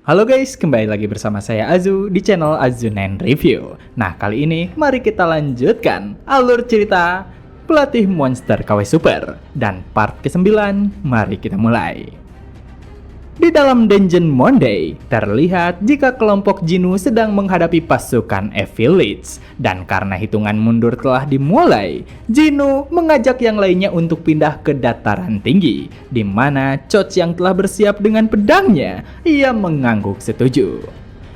Halo guys, kembali lagi bersama saya Azu di channel Azunen Review. Nah, kali ini mari kita lanjutkan alur cerita Pelatih Monster KW Super. Dan part ke-9, mari kita mulai. Di dalam Dungeon Monday, terlihat jika kelompok Jinu sedang menghadapi pasukan Evil-Leeds. Dan karena hitungan mundur telah dimulai, Jinu mengajak yang lainnya untuk pindah ke dataran tinggi, di mana Choch yang telah bersiap dengan pedangnya, ia mengangguk setuju.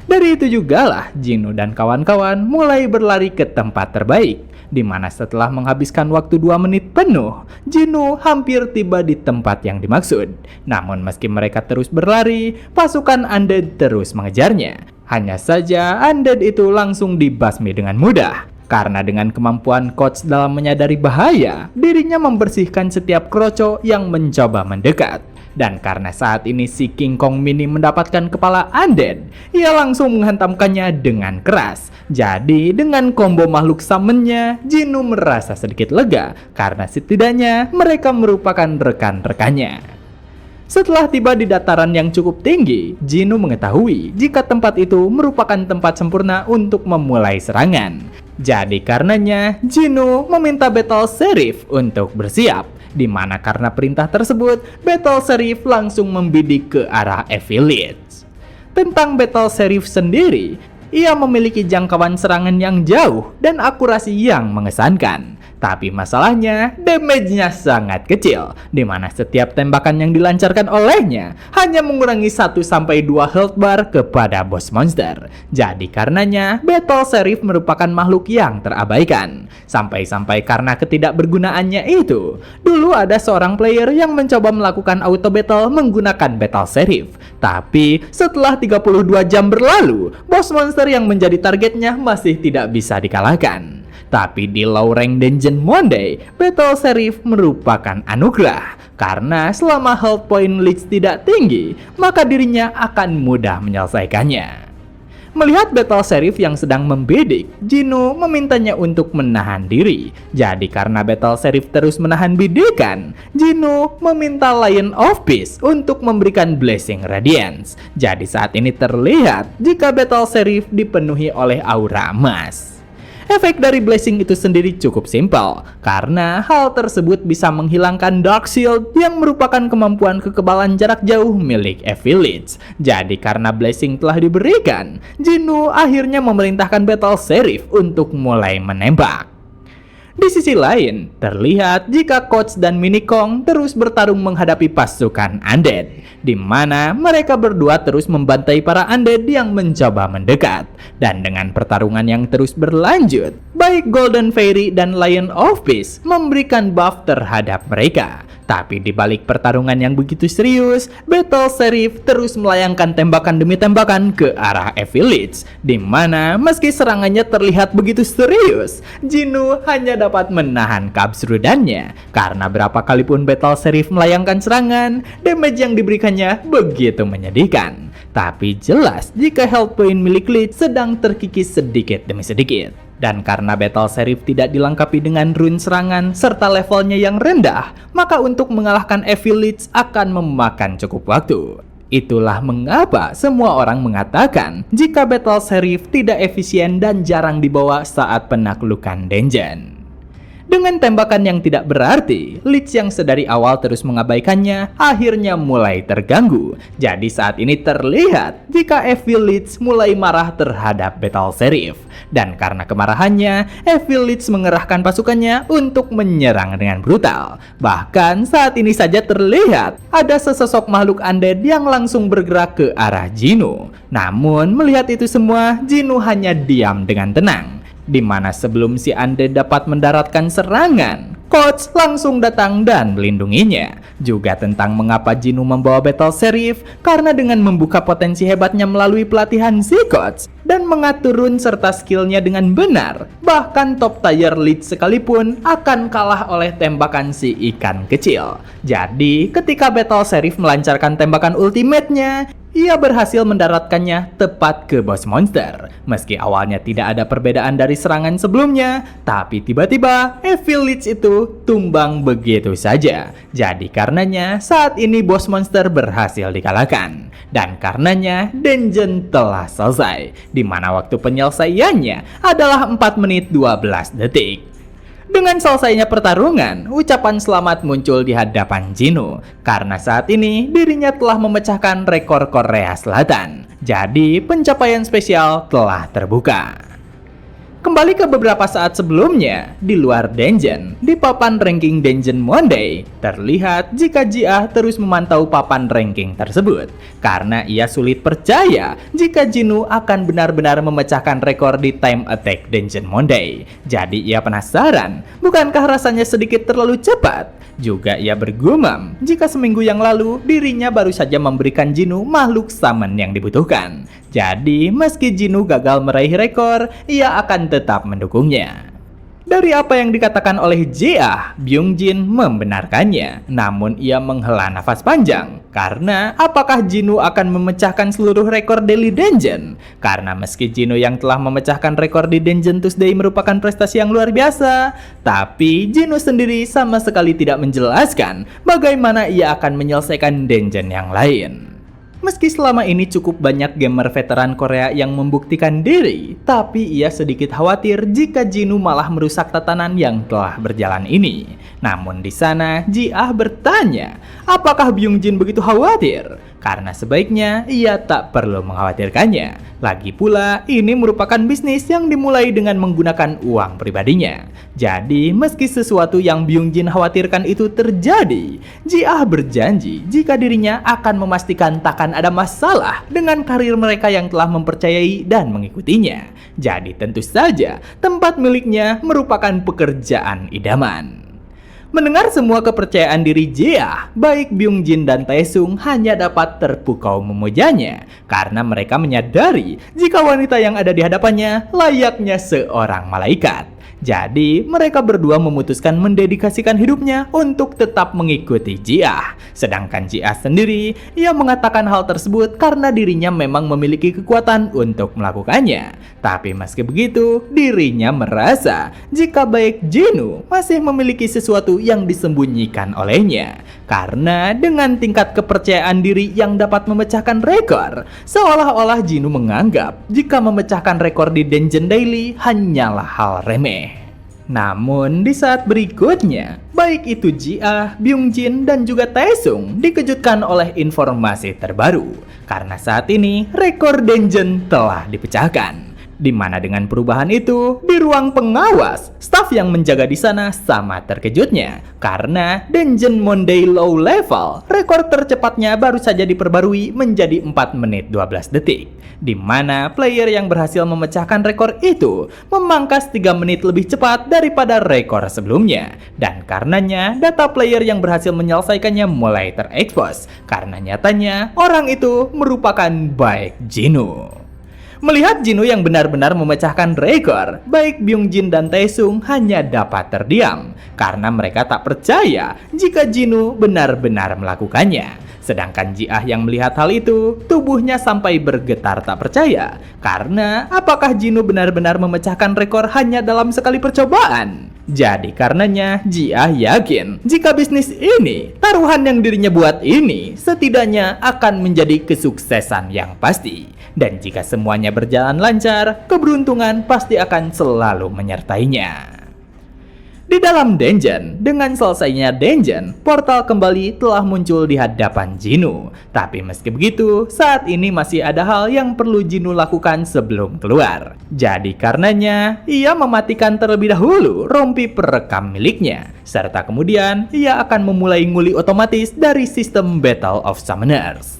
Dari itu jugalah Jinu dan kawan-kawan mulai berlari ke tempat terbaik, di mana setelah menghabiskan waktu 2 menit penuh, Jinu hampir tiba di tempat yang dimaksud. Namun meski mereka terus berlari, pasukan Undead terus mengejarnya. Hanya saja Undead itu langsung dibasmi dengan mudah. Karena dengan kemampuan Coach dalam menyadari bahaya, dirinya membersihkan setiap kroco yang mencoba mendekat. Dan karena saat ini si King Kong Mini mendapatkan kepala Undead, ia langsung menghantamkannya dengan keras. Jadi dengan combo makhluk summonnya, Jinu merasa sedikit lega karena setidaknya mereka merupakan rekan-rekannya. Setelah tiba di dataran yang cukup tinggi, Jinu mengetahui jika tempat itu merupakan tempat sempurna untuk memulai serangan. Jadi karenanya, Jinu meminta Battle Sheriff untuk bersiap. Di mana karena perintah tersebut, Battle Sheriff langsung membidik ke arah Evil-Leeds. Tentang Battle Sheriff sendiri, ia memiliki jangkauan serangan yang jauh dan akurasi yang mengesankan. Tapi masalahnya, damage-nya sangat kecil, di mana setiap tembakan yang dilancarkan olehnya hanya mengurangi 1-2 health bar kepada boss monster. Jadi karenanya, Battle Sheriff merupakan makhluk yang terabaikan. Sampai-sampai karena ketidakbergunaannya itu, dulu ada seorang player yang mencoba melakukan auto battle menggunakan Battle Sheriff. Tapi setelah 32 jam berlalu, boss monster yang menjadi targetnya masih tidak bisa dikalahkan. Tapi di low rank Dungeon Monday, Battle Sheriff merupakan anugerah. Karena selama health point Leeds tidak tinggi, maka dirinya akan mudah menyelesaikannya. Melihat Battle Sheriff yang sedang membidik, Jinu memintanya untuk menahan diri. Jadi karena Battle Sheriff terus menahan bidikan, Jinu meminta Lion of Peace untuk memberikan Blessing Radiance. Jadi saat ini terlihat jika Battle Sheriff dipenuhi oleh aura emas. Efek dari blessing itu sendiri cukup simpel, karena hal tersebut bisa menghilangkan Dark Shield yang merupakan kemampuan kekebalan jarak jauh milik Evil-Leeds. Jadi karena blessing telah diberikan, Jinu akhirnya memerintahkan Battle Sheriff untuk mulai menembak. Di sisi lain, terlihat jika Coach dan Mini Kong terus bertarung menghadapi pasukan Undead, di mana mereka berdua terus membantai para Undead yang mencoba mendekat. Dan dengan pertarungan yang terus berlanjut, baik Golden Fairy dan Lion of Peace memberikan buff terhadap mereka. Tapi di balik pertarungan yang begitu serius, Battle Sheriff terus melayangkan tembakan demi tembakan ke arah Evil-Leeds, di mana meski serangannya terlihat begitu serius, Jinu hanya dapat menahan keabsurdannya. Karena berapa kali pun Battle Sheriff melayangkan serangan, damage yang diberikannya begitu menyedihkan. Tapi jelas jika health point milik Leeds sedang terkikis sedikit demi sedikit. Dan karena Battle Sheriff tidak dilengkapi dengan rune serangan serta levelnya yang rendah, maka untuk mengalahkan Evil-Leeds akan memakan cukup waktu. Itulah mengapa semua orang mengatakan jika Battle Sheriff tidak efisien dan jarang dibawa saat penaklukan dungeon. Dengan tembakan yang tidak berarti, Leeds yang sedari awal terus mengabaikannya akhirnya mulai terganggu. Jadi saat ini terlihat jika Evil-Leeds mulai marah terhadap Battle Sheriff. Dan karena kemarahannya, Evil-Leeds mengerahkan pasukannya untuk menyerang dengan brutal. Bahkan saat ini saja terlihat ada sesosok makhluk Undead yang langsung bergerak ke arah Jinu. Namun melihat itu semua, Jinu hanya diam dengan tenang. Di mana sebelum si Undead dapat mendaratkan serangan, Coach langsung datang dan melindunginya. Juga tentang mengapa Jinu membawa Battle Sheriff, karena dengan membuka potensi hebatnya melalui pelatihan si Coach dan mengatur rune serta skillnya dengan benar, bahkan top tier Leeds sekalipun akan kalah oleh tembakan si ikan kecil. Jadi ketika Battle Sheriff melancarkan tembakan ultimate-nya, ia berhasil mendaratkannya tepat ke bos monster. Meski awalnya tidak ada perbedaan dari serangan sebelumnya, tapi tiba-tiba Evil Lich itu tumbang begitu saja. Jadi karenanya saat ini bos monster berhasil dikalahkan. Dan karenanya dungeon telah selesai, di mana waktu penyelesaiannya adalah 4 menit 12 detik. Dengan selesainya pertarungan, ucapan selamat muncul di hadapan Jinu karena saat ini dirinya telah memecahkan rekor Korea Selatan. Jadi pencapaian spesial telah terbuka. Kembali ke beberapa saat sebelumnya, di luar dungeon, di papan ranking Dungeon Monday, terlihat jika Ji-Ah terus memantau papan ranking tersebut, karena ia sulit percaya jika Jinu akan benar-benar memecahkan rekor di Time Attack Dungeon Monday. Jadi ia penasaran, bukankah rasanya sedikit terlalu cepat? Juga ia bergumam jika seminggu yang lalu dirinya baru saja memberikan Jinu makhluk summon yang dibutuhkan. Jadi meski Jinu gagal meraih rekor, ia akan tetap mendukungnya. Dari apa yang dikatakan oleh Ji-Ah, Byung-jin membenarkannya. Namun ia menghela nafas panjang. Karena apakah Jinu akan memecahkan seluruh rekor daily dungeon? Karena meski Jinu yang telah memecahkan rekor di Dungeon Tuesday merupakan prestasi yang luar biasa, tapi Jinu sendiri sama sekali tidak menjelaskan bagaimana ia akan menyelesaikan dungeon yang lain. Meski selama ini cukup banyak gamer veteran Korea yang membuktikan diri, tapi ia sedikit khawatir jika Jinu malah merusak tatanan yang telah berjalan ini. Namun di sana, Ji-Ah bertanya, apakah Byung-jin begitu khawatir? Karena sebaiknya ia tak perlu mengkhawatirkannya. Lagi pula, ini merupakan bisnis yang dimulai dengan menggunakan uang pribadinya. Jadi, meski sesuatu yang Byung-jin khawatirkan itu terjadi, Ji-Ah berjanji jika dirinya akan memastikan takkan ada masalah dengan karir mereka yang telah mempercayai dan mengikutinya. Jadi tentu saja, tempat miliknya merupakan pekerjaan idaman. Mendengar semua kepercayaan diri Ji-Ah, baik Byung-jin dan Taesung hanya dapat terpukau memujanya karena mereka menyadari jika wanita yang ada di hadapannya layaknya seorang malaikat. Jadi mereka berdua memutuskan mendedikasikan hidupnya untuk tetap mengikuti Ji-Ah. Sedangkan Ji-Ah sendiri, ia mengatakan hal tersebut karena dirinya memang memiliki kekuatan untuk melakukannya. Tapi meski begitu, dirinya merasa jika baik Jinu masih memiliki sesuatu yang disembunyikan olehnya. Karena dengan tingkat kepercayaan diri yang dapat memecahkan rekor, seolah-olah Jinu menganggap jika memecahkan rekor di Dungeon Daily hanyalah hal remeh. Namun di saat berikutnya, baik itu Ji-Ah, Byung-jin, dan juga Taesung dikejutkan oleh informasi terbaru. Karena saat ini rekor dungeon telah dipecahkan. Di mana dengan perubahan itu, di ruang pengawas, staf yang menjaga di sana sama terkejutnya. Karena Dungeon Monday Low Level, rekor tercepatnya baru saja diperbarui menjadi 4 menit 12 detik. Di mana player yang berhasil memecahkan rekor itu memangkas 3 menit lebih cepat daripada rekor sebelumnya. Dan karenanya, data player yang berhasil menyelesaikannya mulai terekspos. Karena nyatanya, orang itu merupakan baik Jinu. Melihat Jinu yang benar-benar memecahkan rekor, baik Byung-jin dan Taesung hanya dapat terdiam karena mereka tak percaya jika Jinu benar-benar melakukannya. Sedangkan Ji-Ah yang melihat hal itu, tubuhnya sampai bergetar tak percaya karena apakah Jinu benar-benar memecahkan rekor hanya dalam sekali percobaan? Jadi karenanya Ji-Ah yakin jika bisnis ini, taruhan yang dirinya buat ini setidaknya akan menjadi kesuksesan yang pasti. Dan jika semuanya berjalan lancar, keberuntungan pasti akan selalu menyertainya. Di dalam dungeon, dengan selesainya dungeon, portal kembali telah muncul di hadapan Jinu. Tapi meski begitu, saat ini masih ada hal yang perlu Jinu lakukan sebelum keluar. Jadi karenanya, ia mematikan terlebih dahulu rompi perekam miliknya. Serta kemudian, ia akan memulai nguli otomatis dari sistem Battle of Summoners.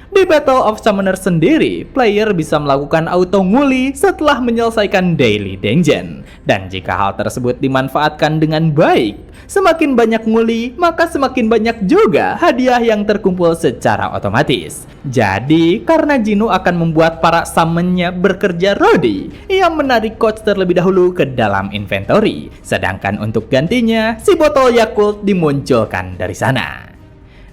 Di Battle of Summoners sendiri, player bisa melakukan auto nguli setelah menyelesaikan daily dungeon. Dan jika hal tersebut dimanfaatkan dengan baik, semakin banyak nguli, maka semakin banyak juga hadiah yang terkumpul secara otomatis. Jadi, karena Jinu akan membuat para summonnya bekerja rodi, ia menarik coach terlebih dahulu ke dalam inventory. Sedangkan untuk gantinya, si botol Yakult dimunculkan dari sana.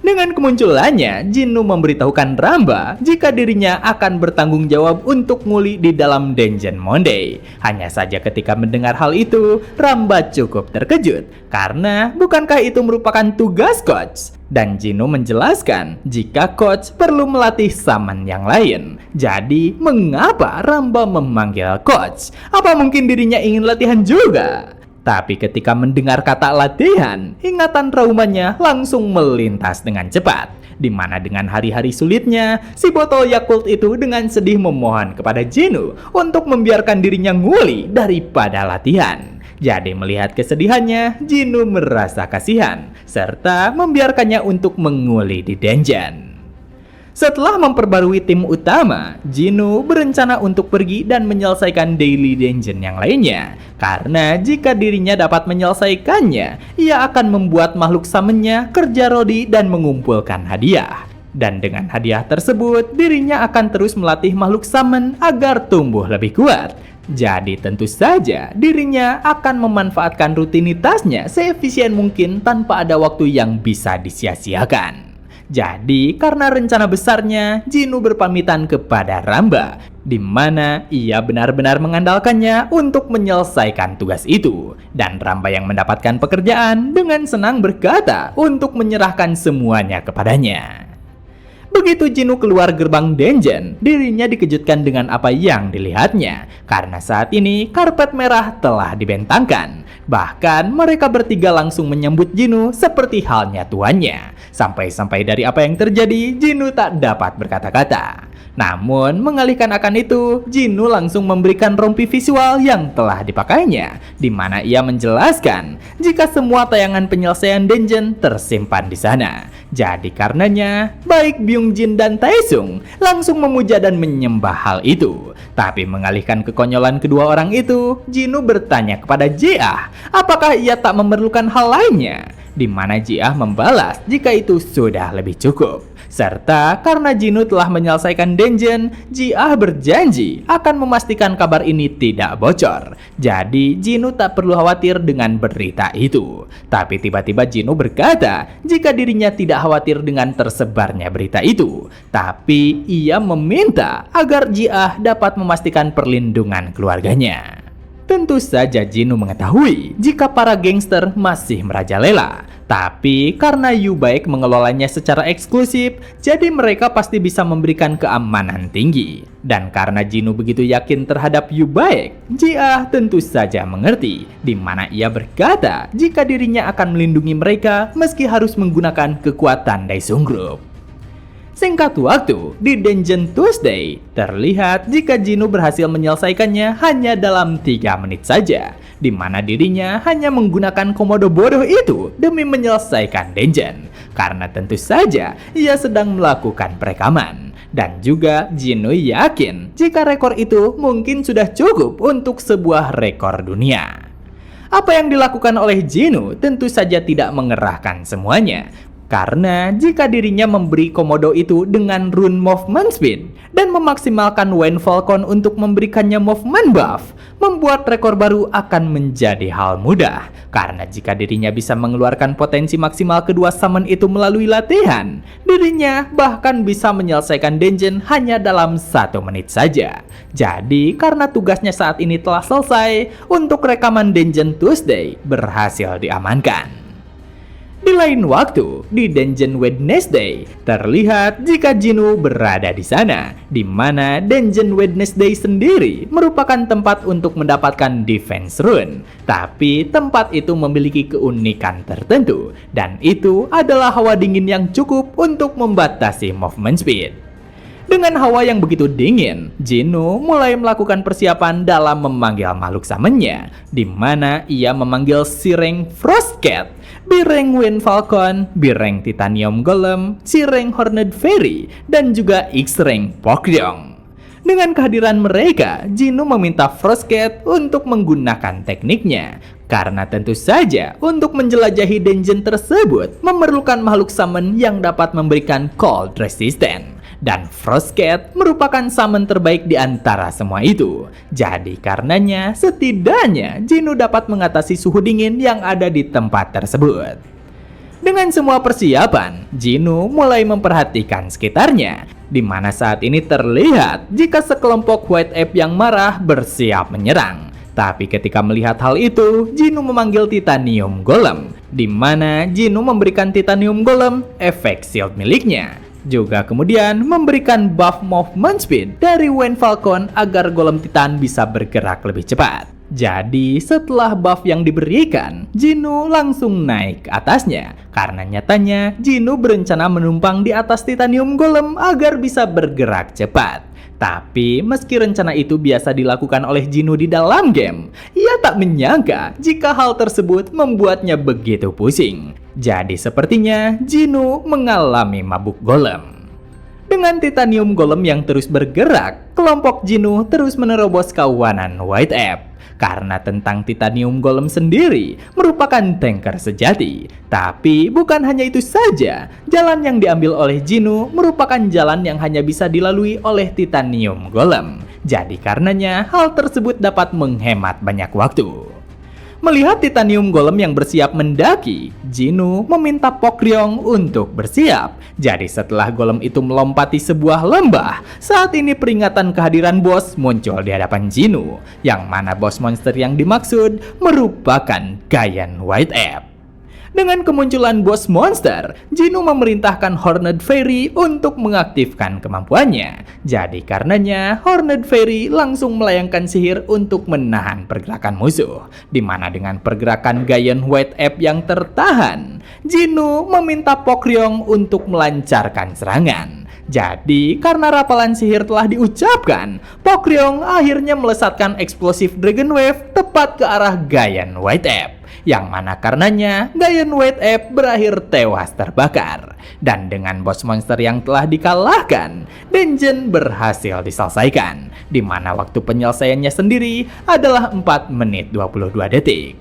Dengan kemunculannya, Jinnu memberitahukan Ramba jika dirinya akan bertanggung jawab untuk nguli di dalam Dungeon Monday. Hanya saja ketika mendengar hal itu, Ramba cukup terkejut karena bukankah itu merupakan tugas coach? Dan Jinnu menjelaskan jika coach perlu melatih summon yang lain. Jadi, mengapa Ramba memanggil coach? Apa mungkin dirinya ingin latihan juga? Tapi ketika mendengar kata latihan, ingatan traumanya langsung melintas dengan cepat. Di mana dengan hari-hari sulitnya, si botol Yakult itu dengan sedih memohon kepada Jinnu untuk membiarkan dirinya nguli daripada latihan. Jadi melihat kesedihannya, Jinnu merasa kasihan, serta membiarkannya untuk menguli di dungeon. Setelah memperbarui tim utama, Jinnu berencana untuk pergi dan menyelesaikan daily dungeon yang lainnya. Karena jika dirinya dapat menyelesaikannya, ia akan membuat makhluk summonnya kerja rodi dan mengumpulkan hadiah. Dan dengan hadiah tersebut, dirinya akan terus melatih makhluk summon agar tumbuh lebih kuat. Jadi tentu saja dirinya akan memanfaatkan rutinitasnya seefisien mungkin tanpa ada waktu yang bisa disia-siakan. Jadi, karena rencana besarnya, Jinnu berpamitan kepada Ramba, di mana ia benar-benar mengandalkannya untuk menyelesaikan tugas itu. Dan Ramba yang mendapatkan pekerjaan dengan senang berkata untuk menyerahkan semuanya kepadanya. Begitu Jinnu keluar gerbang dungeon, dirinya dikejutkan dengan apa yang dilihatnya. Karena saat ini karpet merah telah dibentangkan. Bahkan mereka bertiga langsung menyambut Jinnu seperti halnya tuannya. Sampai-sampai dari apa yang terjadi, Jinnu tak dapat berkata-kata. Namun, mengalihkan akan itu, Jinnu langsung memberikan rompi visual yang telah dipakainya, di mana ia menjelaskan jika semua tayangan penyelesaian dungeon tersimpan di sana. Jadi karenanya, baik Byung-jin dan Taesung langsung memuja dan menyembah hal itu. Tapi mengalihkan kekonyolan kedua orang itu, Jinnu bertanya kepada Ji-ah, apakah ia tak memerlukan hal lainnya? Di mana Ji-ah membalas jika itu sudah lebih cukup. Serta karena Jinnu telah menyelesaikan dungeon, Ji-ah berjanji akan memastikan kabar ini tidak bocor. Jadi Jinnu tak perlu khawatir dengan berita itu. Tapi tiba-tiba Jinnu berkata jika dirinya tidak khawatir dengan tersebarnya berita itu. Tapi ia meminta agar Ji-ah dapat memastikan perlindungan keluarganya. Tentu saja Jinnu mengetahui jika para gangster masih merajalela. Tapi karena Yubaek mengelolanya secara eksklusif, jadi mereka pasti bisa memberikan keamanan tinggi. Dan karena Jinnu begitu yakin terhadap Yubaek, Ji-ah tentu saja mengerti, di mana ia berkata jika dirinya akan melindungi mereka meski harus menggunakan kekuatan Daesung Group. Singkat waktu, di Dungeon Tuesday, terlihat jika Jinnu berhasil menyelesaikannya hanya dalam 3 menit saja, di mana dirinya hanya menggunakan komodo bodoh itu demi menyelesaikan dungeon. Karena tentu saja ia sedang melakukan perekaman. Dan juga Jinnu yakin jika rekor itu mungkin sudah cukup untuk sebuah rekor dunia. Apa yang dilakukan oleh Jinnu tentu saja tidak mengerahkan semuanya. Karena jika dirinya memberi komodo itu dengan rune movement speed dan memaksimalkan Wayne Falcon untuk memberikannya movement buff, membuat rekor baru akan menjadi hal mudah. Karena jika dirinya bisa mengeluarkan potensi maksimal kedua summon itu melalui latihan, dirinya bahkan bisa menyelesaikan dungeon hanya dalam 1 menit saja. Jadi karena tugasnya saat ini telah selesai, untuk rekaman Dungeon Tuesday berhasil diamankan. Di lain waktu, di Dungeon Wednesday, terlihat jika Jinnu berada di sana, di mana Dungeon Wednesday sendiri merupakan tempat untuk mendapatkan defense rune. Tapi tempat itu memiliki keunikan tertentu, dan itu adalah hawa dingin yang cukup untuk membatasi movement speed. Dengan hawa yang begitu dingin, Jinnu mulai melakukan persiapan dalam memanggil makhluk summonnya, di mana ia memanggil Shireng Frostcat, Bireng Wind Falcon, Bireng Titanium Golem, Shireng Horned Fairy, dan juga X-Rank Pokryong. Dengan kehadiran mereka, Jinnu meminta Frostcat untuk menggunakan tekniknya. Karena tentu saja untuk menjelajahi dungeon tersebut memerlukan makhluk summon yang dapat memberikan cold resistance. Dan Frostcat merupakan summon terbaik di antara semua itu. Jadi karenanya setidaknya Jinnu dapat mengatasi suhu dingin yang ada di tempat tersebut. Dengan semua persiapan, Jinu mulai memperhatikan sekitarnya, di mana saat ini terlihat jika sekelompok White Ape yang marah bersiap menyerang. Tapi ketika melihat hal itu, Jinu memanggil Titanium Golem, di mana Jinu memberikan Titanium Golem efek shield miliknya. Juga kemudian memberikan buff movement speed dari Wayne Falcon agar Golem Titan bisa bergerak lebih cepat. Jadi setelah buff yang diberikan, Jinu langsung naik ke atasnya. Karena nyatanya Jinu berencana menumpang di atas Titanium Golem agar bisa bergerak cepat. Tapi meski rencana itu biasa dilakukan oleh Jinu di dalam game, ia tak menyangka jika hal tersebut membuatnya begitu pusing. Jadi sepertinya Jinu mengalami mabuk golem. Dengan Titanium Golem yang terus bergerak, kelompok Jinu terus menerobos kawanan White Ape. Karena tentang Titanium Golem sendiri merupakan tanker sejati. Tapi bukan hanya itu saja, jalan yang diambil oleh Jinu merupakan jalan yang hanya bisa dilalui oleh Titanium Golem. Jadi karenanya hal tersebut dapat menghemat banyak waktu. Melihat Titanium Golem yang bersiap mendaki, Jinu meminta Pokryong untuk bersiap. Jadi setelah golem itu melompati sebuah lembah, saat ini peringatan kehadiran bos muncul di hadapan Jinu, yang mana bos monster yang dimaksud merupakan Giant White Ape. Dengan kemunculan bos monster, Jinu memerintahkan Horned Fairy untuk mengaktifkan kemampuannya. Jadi karenanya, Horned Fairy langsung melayangkan sihir untuk menahan pergerakan musuh. Dimana dengan pergerakan Giant White Ape yang tertahan, Jinu meminta Pokryong untuk melancarkan serangan. Jadi, karena rapalan sihir telah diucapkan, Pokryong akhirnya melesatkan eksplosif Dragon Wave tepat ke arah Giant White Ape. Yang mana karenanya Giant White Ape berakhir tewas terbakar. Dan dengan bos monster yang telah dikalahkan, dungeon berhasil diselesaikan, di mana waktu penyelesaiannya sendiri adalah 4 menit 22 detik.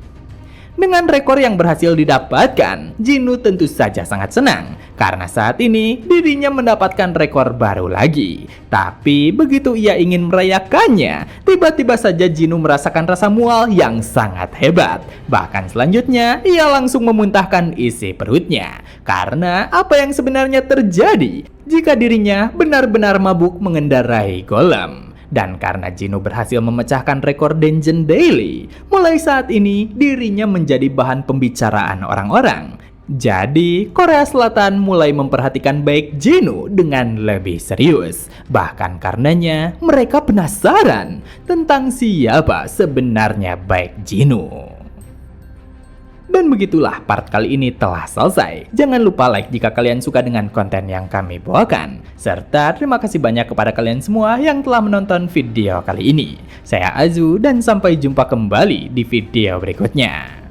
Dengan rekor yang berhasil didapatkan, Jinu tentu saja sangat senang karena saat ini dirinya mendapatkan rekor baru lagi. Tapi begitu ia ingin merayakannya, tiba-tiba saja Jinu merasakan rasa mual yang sangat hebat. Bahkan selanjutnya ia langsung memuntahkan isi perutnya. Karena apa yang sebenarnya terjadi jika dirinya benar-benar mabuk mengendarai golem. Dan karena Jinu berhasil memecahkan rekor Dungeon Daily, mulai saat ini dirinya menjadi bahan pembicaraan orang-orang. Jadi, Korea Selatan mulai memperhatikan baik Jinu dengan lebih serius. Bahkan karenanya mereka penasaran tentang siapa sebenarnya baik Jinu. Dan begitulah part kali ini telah selesai. Jangan lupa like jika kalian suka dengan konten yang kami bawakan. Serta terima kasih banyak kepada kalian semua yang telah menonton video kali ini. Saya Azu dan sampai jumpa kembali di video berikutnya.